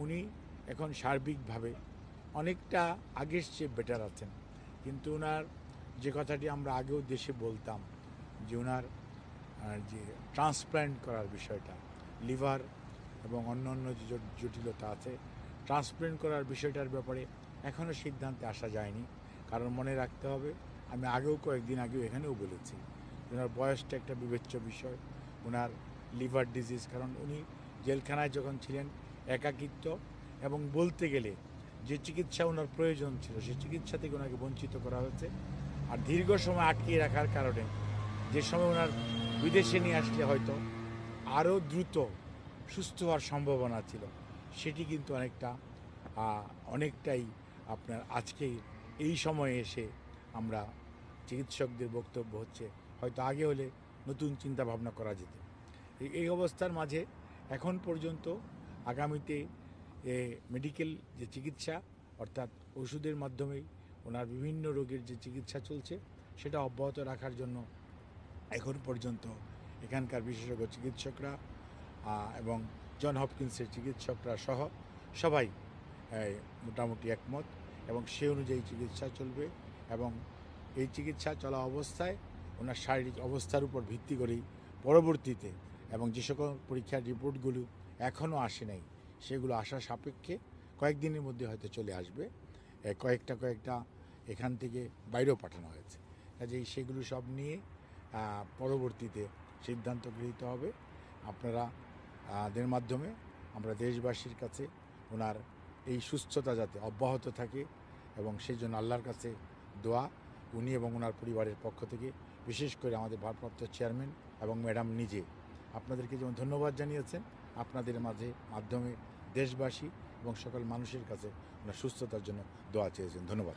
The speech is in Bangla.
উনি এখন সার্বিকভাবে অনেকটা আগের চেয়ে বেটার আছেন। কিন্তু ওনার যে কথাটি আমরা আগেও দেশে বলতাম যে ওনার যে ট্রান্সপ্ল্যান্ট করার বিষয়টা, লিভার এবং অন্য যে জটিলতা আছে, ট্রান্সপ্ল্যান্ট করার বিষয়টার ব্যাপারে এখনও সিদ্ধান্তে আসা যায়নি। কারণ মনে রাখতে হবে, আমি আগেও কয়েকদিন আগেও এখানেও বলেছি, ওনার বয়সটা একটা বিবেচ্য বিষয়, ওনার লিভার ডিজিজ, কারণ উনি জেলখানায় যখন ছিলেন একাকিত্ব এবং বলতে গেলে যে চিকিৎসা ওনার প্রয়োজন ছিল সেই চিকিৎসা থেকে ওনাকে বঞ্চিত করা হয়েছে। আর দীর্ঘ সময় আটকিয়ে রাখার কারণে যে সময় ওনার বিদেশে নিয়ে আসলে হয়তো আরও দ্রুত সুস্থ হওয়ার সম্ভাবনা ছিল, সেটি কিন্তু অনেকটাই আপনার আজকে এই সময়ে এসে আমরা চিকিৎসকদের বক্তব্য হচ্ছে হয়তো আগে হলে নতুন চিন্তা ভাবনা করা যেত। এই অবস্থার মাঝে এখন পর্যন্ত আগামীতে মেডিকেল যে চিকিৎসা অর্থাৎ ওষুধের মাধ্যমেই ওনার বিভিন্ন রোগের যে চিকিৎসা চলছে সেটা অব্যাহত রাখার জন্য এখন পর্যন্ত এখানকার বিশেষজ্ঞ চিকিৎসকরা এবং জন হপকিন্সের চিকিৎসকরা সহ সবাই মোটামুটি একমত এবং সে অনুযায়ী চিকিৎসা চলবে। এবং এই চিকিৎসা চলা অবস্থায় ওনার শারীরিক অবস্থার উপর ভিত্তি করেই পরবর্তীতে এবং যে সকল পরীক্ষার রিপোর্টগুলো এখনও আসে নাই সেগুলো আসার সাপেক্ষে কয়েকদিনের মধ্যে হয়তো চলে আসবে। কয়েকটা এখান থেকে বাইরেও পাঠানো হয়েছে, কাজেই সেগুলো সব নিয়ে পরবর্তীতে সিদ্ধান্ত গৃহীত হবে। আপনারা দের মাধ্যমে আমরা দেশবাসীর কাছে ওনার এই সুস্থতা যাতে অব্যাহত থাকে এবং সেই জন্য আল্লাহর কাছে দোয়া, উনি এবং ওনার পরিবারের পক্ষ থেকে, বিশেষ করে আমাদের ভারপ্রাপ্ত চেয়ারম্যান এবং ম্যাডাম নিজে আপনাদেরকে যেমন ধন্যবাদ জানিয়েছেন, আপনাদের মাধ্যমে দেশবাসী এবং সকল মানুষের কাছে ওনার সুস্থতার জন্য দোয়া চেয়েছেন। ধন্যবাদ।